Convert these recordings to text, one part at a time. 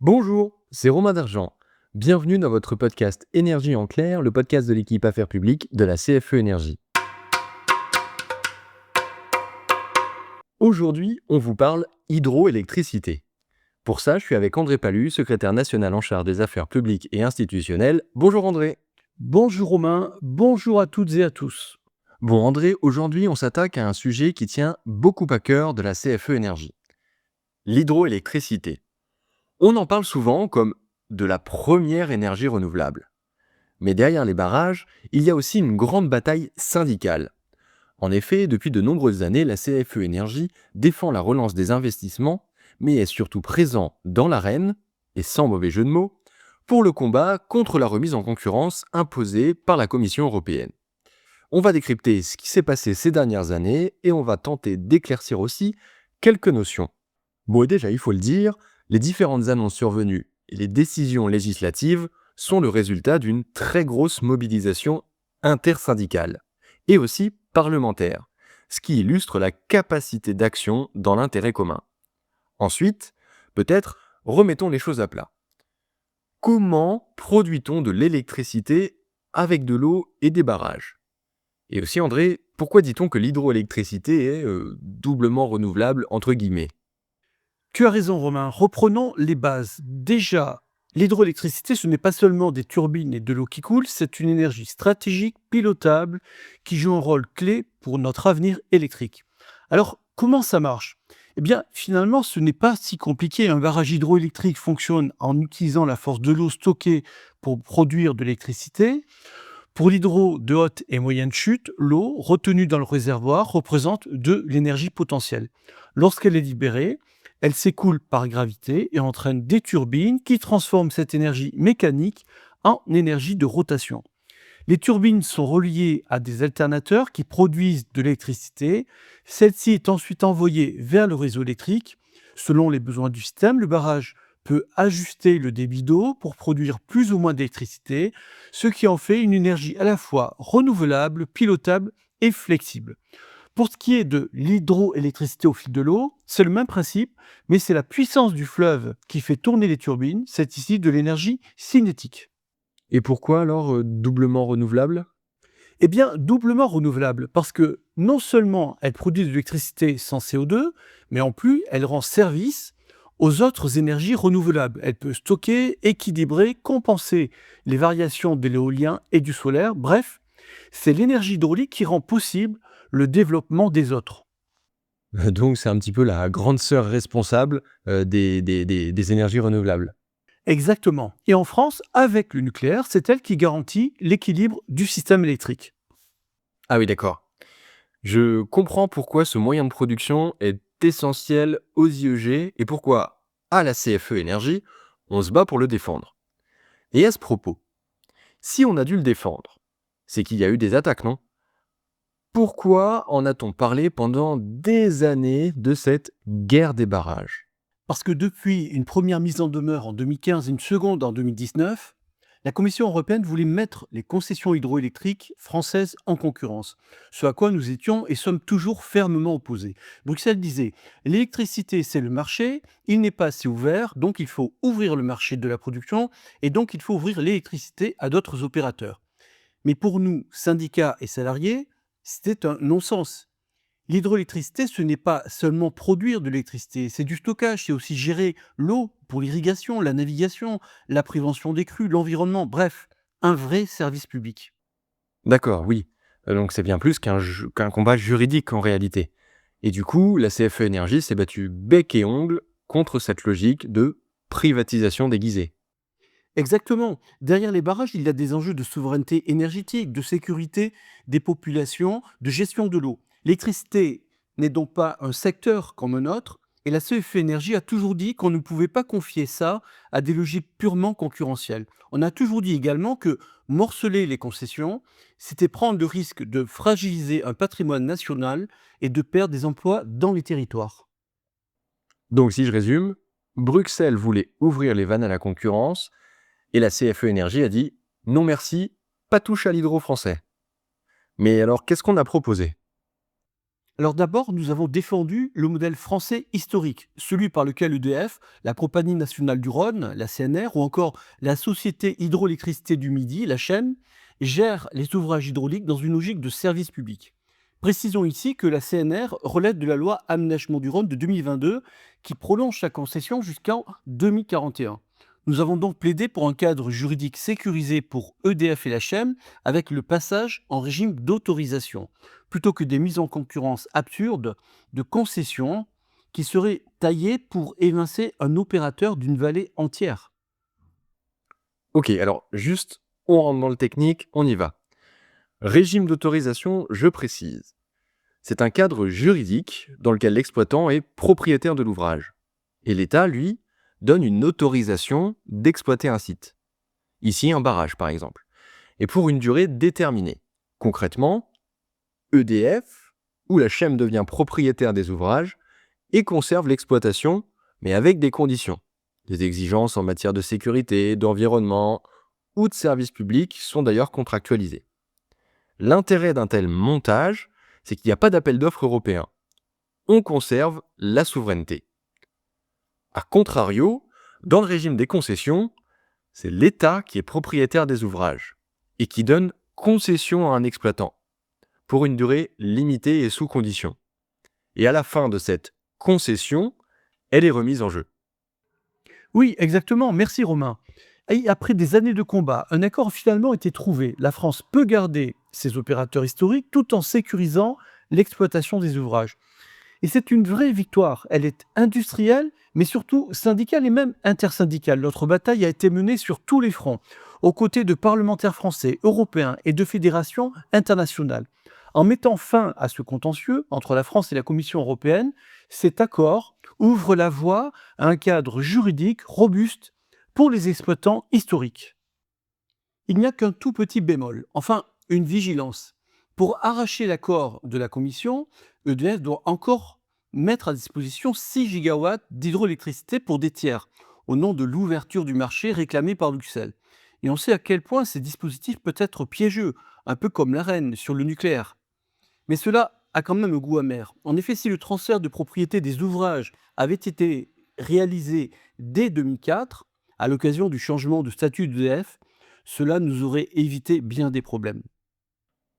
Bonjour, c'est Romain d'Argent. Bienvenue dans votre podcast Énergie en clair, le podcast de l'équipe Affaires publiques de la CFE Énergie. Aujourd'hui, on vous parle hydroélectricité. Pour ça, je suis avec André Palus, secrétaire national en charge des affaires publiques et institutionnelles. Bonjour André. Bonjour Romain, bonjour à toutes et à tous. Bon André, aujourd'hui on s'attaque à un sujet qui tient beaucoup à cœur de la CFE Énergie. L'hydroélectricité. On en parle souvent comme de la première énergie renouvelable. Mais derrière les barrages, il y a aussi une grande bataille syndicale. En effet, depuis de nombreuses années, la CFE Énergie défend la relance des investissements, mais est surtout présent dans l'arène, et sans mauvais jeu de mots, pour le combat contre la remise en concurrence imposée par la Commission européenne. On va décrypter ce qui s'est passé ces dernières années et on va tenter d'éclaircir aussi quelques notions. Bon, et déjà, il faut le dire, les différentes annonces survenues et les décisions législatives sont le résultat d'une très grosse mobilisation intersyndicale et aussi parlementaire, ce qui illustre la capacité d'action dans l'intérêt commun. Ensuite, peut-être, remettons les choses à plat. Comment produit-on de l'électricité avec de l'eau et des barrages? Et aussi, André, pourquoi dit-on que l'hydroélectricité est doublement renouvelable, entre guillemets? Tu as raison Romain, reprenons les bases. Déjà, l'hydroélectricité, ce n'est pas seulement des turbines et de l'eau qui coule, c'est une énergie stratégique, pilotable, qui joue un rôle clé pour notre avenir électrique. Alors, comment ça marche? Eh bien, finalement, ce n'est pas si compliqué. Un barrage hydroélectrique fonctionne en utilisant la force de l'eau stockée pour produire de l'électricité. Pour l'hydro de haute et moyenne chute, l'eau retenue dans le réservoir représente de l'énergie potentielle. Lorsqu'elle est libérée, elle s'écoule par gravité et entraîne des turbines qui transforment cette énergie mécanique en énergie de rotation. Les turbines sont reliées à des alternateurs qui produisent de l'électricité. Celle-ci est ensuite envoyée vers le réseau électrique. Selon les besoins du système, le barrage peut ajuster le débit d'eau pour produire plus ou moins d'électricité, ce qui en fait une énergie à la fois renouvelable, pilotable et flexible. Pour ce qui est de l'hydroélectricité au fil de l'eau, c'est le même principe, mais c'est la puissance du fleuve qui fait tourner les turbines. C'est ici de l'énergie cinétique. Et pourquoi alors doublement renouvelable? Eh bien, doublement renouvelable, parce que non seulement elle produit de l'électricité sans CO2, mais en plus, elle rend service aux autres énergies renouvelables. Elle peut stocker, équilibrer, compenser les variations de l'éolien et du solaire. Bref, c'est l'énergie hydraulique qui rend possible le développement des autres. Donc c'est un petit peu la grande sœur responsable des énergies renouvelables. Exactement. Et en France, avec le nucléaire, c'est elle qui garantit l'équilibre du système électrique. Ah oui, d'accord. Je comprends pourquoi ce moyen de production est essentiel aux IEG et pourquoi, à la CFE Énergie, on se bat pour le défendre. Et à ce propos, si on a dû le défendre, c'est qu'il y a eu des attaques, non? Pourquoi en a-t-on parlé pendant des années de cette guerre des barrages? Parce que depuis une première mise en demeure en 2015 et une seconde en 2019, la Commission européenne voulait mettre les concessions hydroélectriques françaises en concurrence, ce à quoi nous étions et sommes toujours fermement opposés. Bruxelles disait: l'électricité, c'est le marché, il n'est pas assez ouvert, donc il faut ouvrir le marché de la production et donc il faut ouvrir l'électricité à d'autres opérateurs. Mais pour nous, syndicats et salariés, c'était un non-sens. L'hydroélectricité, ce n'est pas seulement produire de l'électricité, c'est du stockage, c'est aussi gérer l'eau pour l'irrigation, la navigation, la prévention des crues, l'environnement, bref, un vrai service public. D'accord, oui. Donc c'est bien plus qu'un combat juridique en réalité. Et du coup, la CFE Énergie s'est battue bec et ongle contre cette logique de privatisation déguisée. Exactement. Derrière les barrages, il y a des enjeux de souveraineté énergétique, de sécurité des populations, de gestion de l'eau. L'électricité n'est donc pas un secteur comme un autre, et la CFE Énergie a toujours dit qu'on ne pouvait pas confier ça à des logiques purement concurrentielles. On a toujours dit également que morceler les concessions, c'était prendre le risque de fragiliser un patrimoine national et de perdre des emplois dans les territoires. Donc si je résume, Bruxelles voulait ouvrir les vannes à la concurrence et la CFE Énergie a dit non merci, pas touche à l'hydro français. Mais alors qu'est-ce qu'on a proposé? Alors d'abord, nous avons défendu le modèle français historique, celui par lequel EDF, la Compagnie nationale du Rhône, la CNR, ou encore la Société hydroélectricité du Midi, la chaîne, gère les ouvrages hydrauliques dans une logique de service public. Précisons ici que la CNR relève de la loi Aménagement du Rhône de 2022 qui prolonge sa concession jusqu'en 2041. Nous avons donc plaidé pour un cadre juridique sécurisé pour EDF et la l'HM avec le passage en régime d'autorisation plutôt que des mises en concurrence absurdes de concessions qui seraient taillées pour évincer un opérateur d'une vallée entière. Ok, alors juste, on rentre dans le technique, on y va. Régime d'autorisation, je précise. C'est un cadre juridique dans lequel l'exploitant est propriétaire de l'ouvrage. Et l'État, lui, donne une autorisation d'exploiter un site. Ici, un barrage, par exemple. Et pour une durée déterminée. Concrètement, EDF, où la CHEM devient propriétaire des ouvrages, et conserve l'exploitation, mais avec des conditions. Des exigences en matière de sécurité, d'environnement ou de services publics sont d'ailleurs contractualisées. L'intérêt d'un tel montage, c'est qu'il n'y a pas d'appel d'offres européen. On conserve la souveraineté. A contrario, dans le régime des concessions, c'est l'État qui est propriétaire des ouvrages et qui donne concession à un exploitant pour une durée limitée et sous condition. Et à la fin de cette concession, elle est remise en jeu. Oui, exactement. Merci Romain. Et après des années de combat, un accord a finalement été trouvé. La France peut garder ses opérateurs historiques tout en sécurisant l'exploitation des ouvrages. Et c'est une vraie victoire. Elle est industrielle, mais surtout syndicale et même intersyndicale. Notre bataille a été menée sur tous les fronts, aux côtés de parlementaires français, européens et de fédérations internationales. En mettant fin à ce contentieux entre la France et la Commission européenne, cet accord ouvre la voie à un cadre juridique robuste pour les exploitants historiques. Il n'y a qu'un tout petit bémol, enfin une vigilance. Pour arracher l'accord de la Commission, EDF doit encore mettre à disposition 6 gigawatts d'hydroélectricité pour des tiers, au nom de l'ouverture du marché réclamée par Bruxelles. Et on sait à quel point ces dispositifs peuvent être piégeux, un peu comme l'AREN sur le nucléaire. Mais cela a quand même un goût amer. En effet, si le transfert de propriété des ouvrages avait été réalisé dès 2004, à l'occasion du changement de statut d'EDF, cela nous aurait évité bien des problèmes.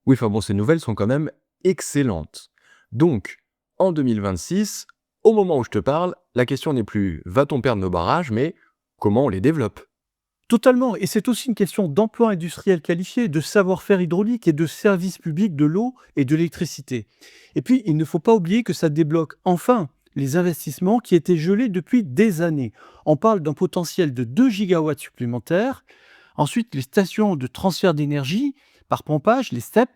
Oui, enfin bon, ces nouvelles sont quand même excellentes. Donc, en 2026, au moment où je te parle, la question n'est plus va-t-on perdre nos barrages, mais comment on les développe? Totalement, et c'est aussi une question d'emploi industriel qualifié, de savoir-faire hydraulique et de service public de l'eau et de l'électricité. Et puis, il ne faut pas oublier que ça débloque enfin les investissements qui étaient gelés depuis des années. On parle d'un potentiel de 2 gigawatts supplémentaires. Ensuite, les stations de transfert d'énergie par pompage, les STEP,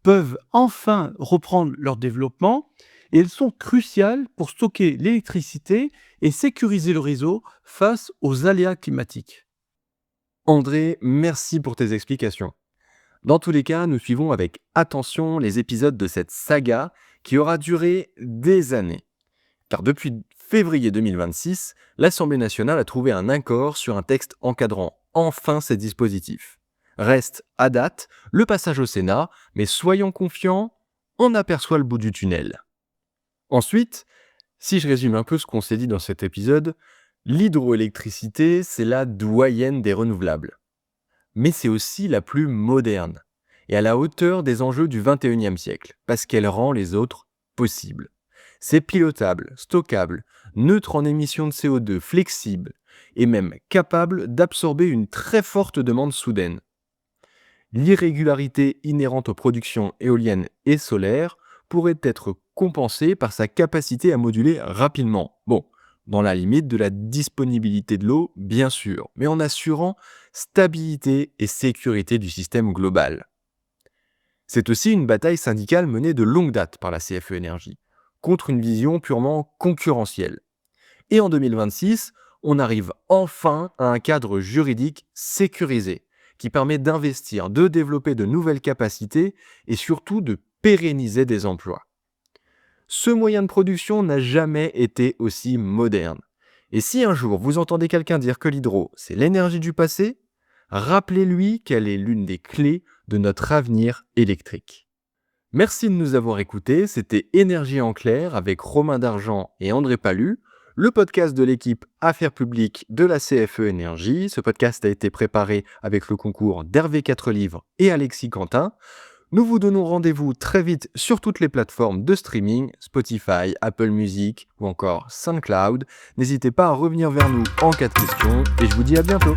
peuvent enfin reprendre leur développement et elles sont cruciales pour stocker l'électricité et sécuriser le réseau face aux aléas climatiques. André, merci pour tes explications. Dans tous les cas, nous suivons avec attention les épisodes de cette saga qui aura duré des années. Car depuis février 2026, l'Assemblée nationale a trouvé un accord sur un texte encadrant enfin ces dispositifs. Reste à date le passage au Sénat, mais soyons confiants, on aperçoit le bout du tunnel. Ensuite, si je résume un peu ce qu'on s'est dit dans cet épisode, l'hydroélectricité, c'est la doyenne des renouvelables. Mais c'est aussi la plus moderne et à la hauteur des enjeux du 21e siècle, parce qu'elle rend les autres possibles. C'est pilotable, stockable, neutre en émissions de CO2, flexible et même capable d'absorber une très forte demande soudaine. L'irrégularité inhérente aux productions éoliennes et solaires pourrait être compensée par sa capacité à moduler rapidement. Bon, dans la limite de la disponibilité de l'eau, bien sûr, mais en assurant stabilité et sécurité du système global. C'est aussi une bataille syndicale menée de longue date par la CFE Énergie, contre une vision purement concurrentielle. Et en 2026, on arrive enfin à un cadre juridique sécurisé, qui permet d'investir, de développer de nouvelles capacités et surtout de pérenniser des emplois. Ce moyen de production n'a jamais été aussi moderne. Et si un jour vous entendez quelqu'un dire que l'hydro, c'est l'énergie du passé, rappelez-lui qu'elle est l'une des clés de notre avenir électrique. Merci de nous avoir écoutés, c'était Énergie en clair avec Romain Dargent et André Palu, le podcast de l'équipe Affaires publiques de la CFE Énergie. Ce podcast a été préparé avec le concours d'Hervé 4 livres et Alexis Quentin. Nous vous donnons rendez-vous très vite sur toutes les plateformes de streaming, Spotify, Apple Music ou encore SoundCloud. N'hésitez pas à revenir vers nous en cas de questions et je vous dis à bientôt.